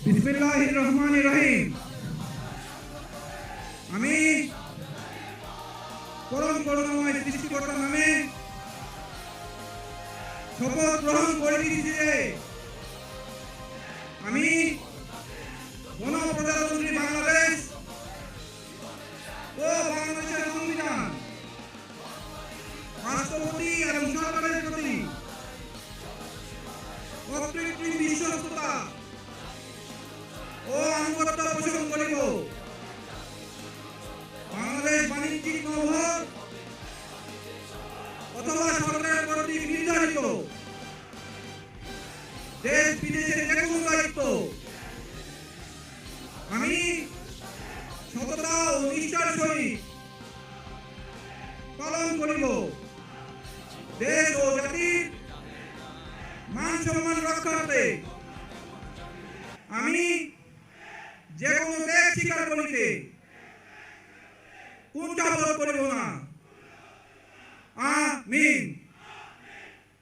বিসমিল্লাহির রহমানির রহিম। আমি পরম করুণাময় সৃষ্টিকর্তার নামে শপথ গ্রহণ করিতেছি যে আমি গণপ্রজাতন্ত্রী বাংলাদেশ ও বাংলাদেশের সংবিধান, রাষ্ট্রপতি এবং সরকারের প্রতি অকৃত্রিম বিশ্বস্ততা ও আনুগত্য পোষণ করিব। বাংলাদেশ বাণিজ্যিক নৌবহর অথবা সরকারের কর্তৃক নির্ধারিত দেশ বিদেশের যে কোনো দায়িত্ব আমি সততা ও নিষ্ঠার সহিত পালন করিব। দেশ ও জাতির মান সম্মান রক্ষার্থে আমি যে কোনো ত্যাগ স্বীকার করিতে কুণ্ঠাবোধ করিব না। আমিন।